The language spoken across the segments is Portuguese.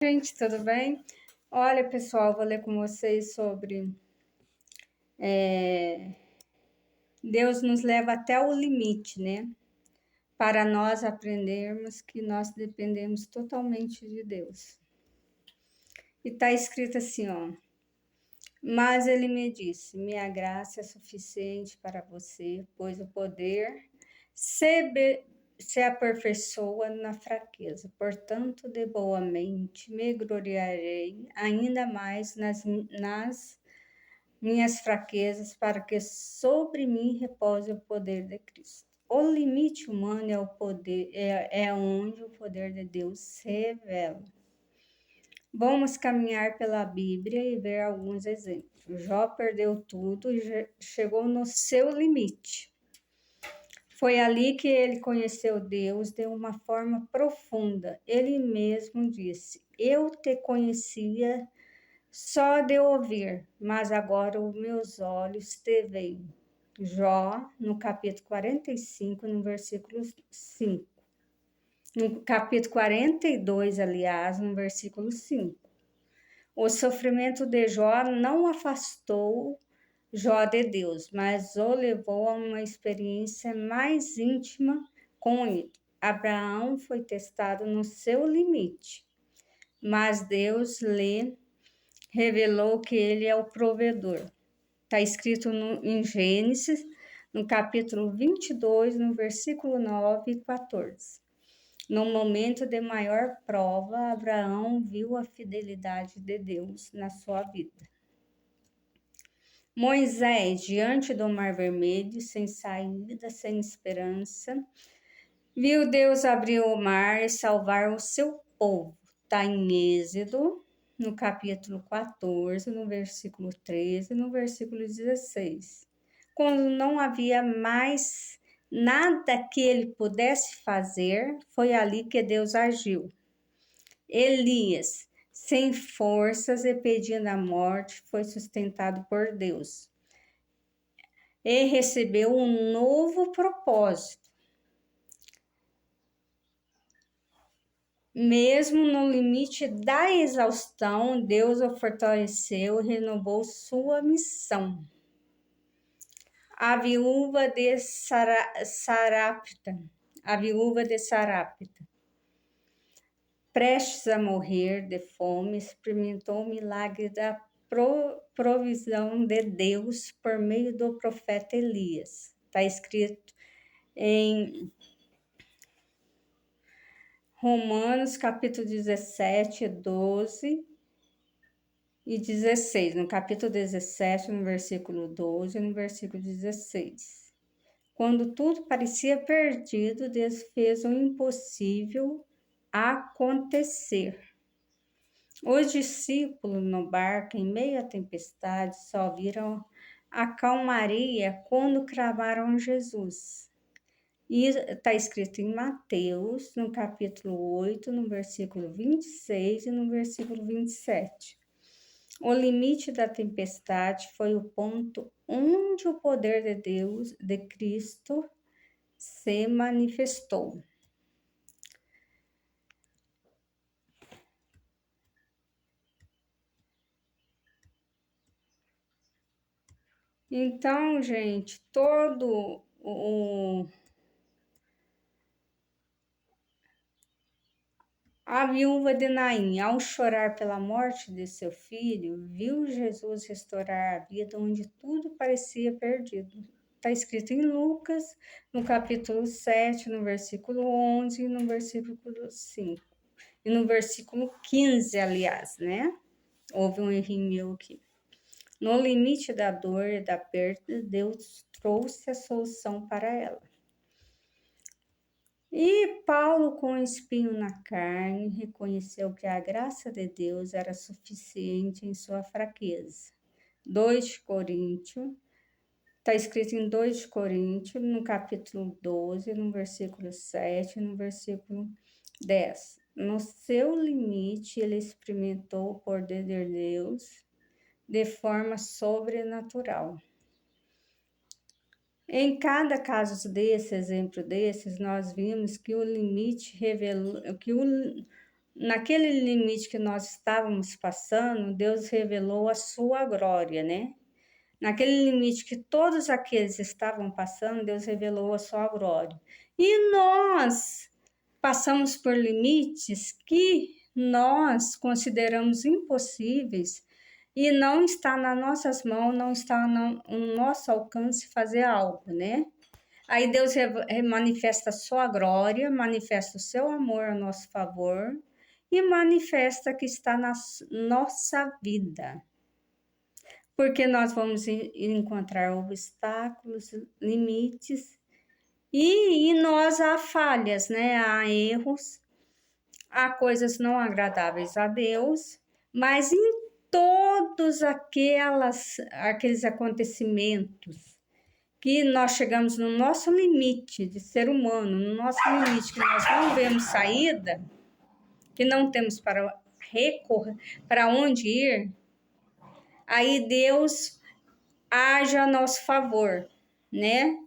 Gente, tudo bem? Olha, pessoal, vou ler com vocês sobre Deus nos leva até o limite, né? Para nós aprendermos que nós dependemos totalmente de Deus. E está escrito assim, ó. Mas ele me disse: minha graça é suficiente para você, pois o poder se aperfeiçoa na fraqueza. Portanto, de boa mente me gloriarei ainda mais nas minhas fraquezas, para que sobre mim repose o poder de Cristo. O limite humano é o poder, é onde o poder de Deus se revela. Vamos caminhar pela Bíblia e ver alguns exemplos. Jó perdeu tudo e chegou no seu limite. Foi ali que ele conheceu Deus de uma forma profunda. Ele mesmo disse: eu te conhecia só de ouvir, mas agora os meus olhos te veem. Jó, no capítulo 45, no versículo 5. No capítulo 42, aliás, no versículo 5. O sofrimento de Jó não afastou Jó de Deus, mas o levou a uma experiência mais íntima com ele. Abraão foi testado no seu limite, mas Deus lhe revelou que ele é o provedor. Está escrito em Gênesis, no capítulo 22, no versículo 9 e 14. No momento de maior prova, Abraão viu a fidelidade de Deus na sua vida. Moisés, diante do Mar Vermelho, sem saída, sem esperança, viu Deus abrir o mar e salvar o seu povo. Está em Êxodo, no capítulo 14, no versículo 13, no versículo 16. Quando não havia mais nada que ele pudesse fazer, foi ali que Deus agiu. Elias, sem forças e pedindo a morte, foi sustentado por Deus e recebeu um novo propósito. Mesmo no limite da exaustão, Deus o fortaleceu e renovou sua missão. A viúva de Sarapta, prestes a morrer de fome, experimentou o milagre da provisão de Deus por meio do profeta Elias. Está escrito em Romanos capítulo 17, 12 e 16. No capítulo 17, no versículo 12 e no versículo 16. Quando tudo parecia perdido, Deus fez o impossível acontecer. Os discípulos no barco, em meio à tempestade, só viram a calmaria quando cravaram Jesus. E está escrito em Mateus, no capítulo 8, no versículo 26 e no versículo 27. O limite da tempestade foi o ponto onde o poder de Deus, de Cristo, se manifestou. Então, gente, todo a viúva de Naim, ao chorar pela morte de seu filho, viu Jesus restaurar a vida onde tudo parecia perdido. Está escrito em Lucas, no capítulo 7, no versículo 11 e no versículo 5. E no versículo 15, aliás, né? Houve um errinho meu aqui. No limite da dor e da perda, Deus trouxe a solução para ela. E Paulo, com o espinho na carne, reconheceu que a graça de Deus era suficiente em sua fraqueza. 2 de Coríntios, está escrito em 2 de Coríntios, no capítulo 12, no versículo 7, no versículo 10. No seu limite, ele experimentou o poder de Deus de forma sobrenatural. Em cada caso desse, exemplo desses, nós vimos que o limite revelou, que naquele limite que nós estávamos passando, Deus revelou a sua glória, né? Naquele limite que todos aqueles estavam passando, Deus revelou a sua glória. E nós passamos por limites que nós consideramos impossíveis e não está nas nossas mãos, não está no nosso alcance fazer algo, né? Aí Deus manifesta a sua glória, manifesta o seu amor a nosso favor e manifesta que está na nossa vida. Porque nós vamos encontrar obstáculos, limites, e em nós há falhas, né? Há erros, há coisas não agradáveis a Deus, mas em todos aqueles acontecimentos que nós chegamos no nosso limite de ser humano, no nosso limite que nós não vemos saída, que não temos para recorrer, para onde ir, aí Deus age a nosso favor, né?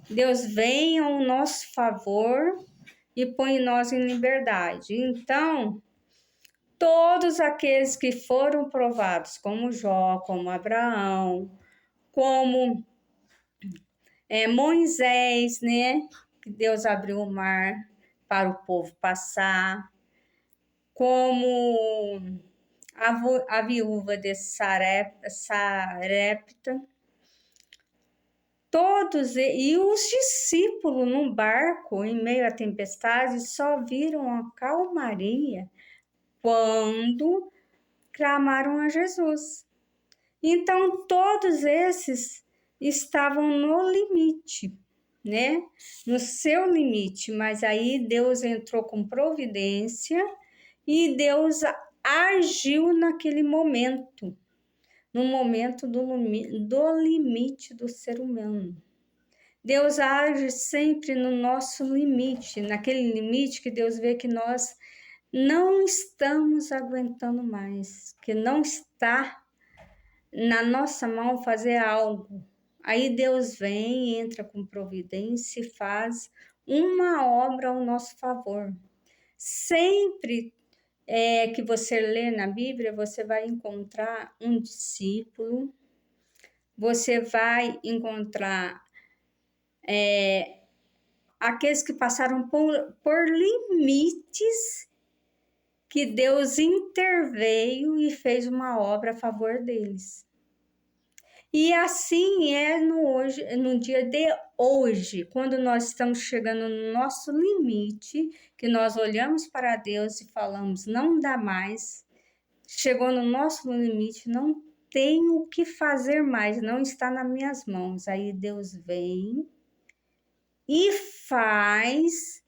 Deus vem ao nosso favor e põe nós em liberdade. Então, todos aqueles que foram provados, como Jó, como Abraão, como Moisés, né? Que Deus abriu o mar para o povo passar, como a viúva de Sarepta, todos e os discípulos num barco em meio à tempestade só viram a calmaria quando clamaram a Jesus. Então todos esses estavam no limite, né? No seu limite, mas aí Deus entrou com providência e Deus agiu naquele momento, no momento do limite do ser humano. Deus age sempre no nosso limite, naquele limite que Deus vê que nós não estamos aguentando mais, que não está na nossa mão fazer algo. Aí Deus vem, entra com providência e faz uma obra ao nosso favor. Sempre que você lê na Bíblia, você vai encontrar um discípulo, você vai encontrar aqueles que passaram por limites que Deus interveio e fez uma obra a favor deles. E assim é no dia de hoje, quando nós estamos chegando no nosso limite, que nós olhamos para Deus e falamos, não dá mais, chegou no nosso limite, não tenho o que fazer mais, não está nas minhas mãos. Aí Deus vem e faz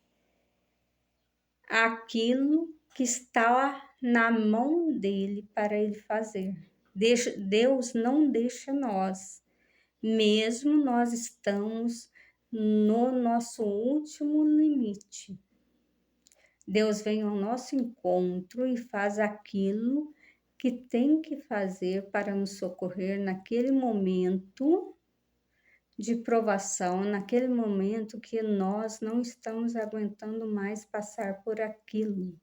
aquilo que está na mão dele para ele fazer. Deus não deixa nós, mesmo nós estamos no nosso último limite. Deus vem ao nosso encontro e faz aquilo que tem que fazer para nos socorrer naquele momento de provação, naquele momento que nós não estamos aguentando mais passar por aquilo.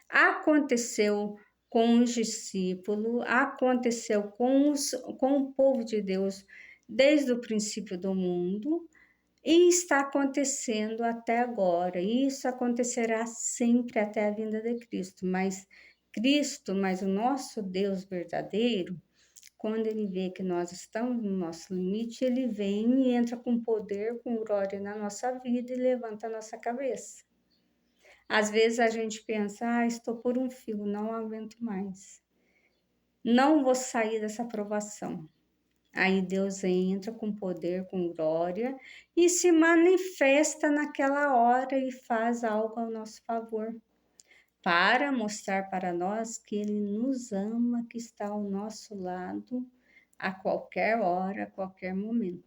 Aconteceu com os discípulos, aconteceu com o povo de Deus desde o princípio do mundo e está acontecendo até agora. E isso acontecerá sempre até a vinda de Cristo. Mas o nosso Deus verdadeiro, quando ele vê que nós estamos no nosso limite, ele vem e entra com poder, com glória na nossa vida e levanta a nossa cabeça. Às vezes a gente pensa, estou por um fio, não aguento mais. Não vou sair dessa provação. Aí Deus entra com poder, com glória e se manifesta naquela hora e faz algo ao nosso favor, para mostrar para nós que Ele nos ama, que está ao nosso lado a qualquer hora, a qualquer momento.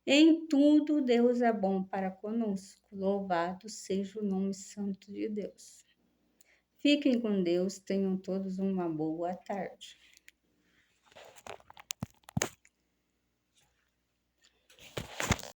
Em tudo, Deus é bom para conosco. Louvado seja o nome santo de Deus. Fiquem com Deus, tenham todos uma boa tarde.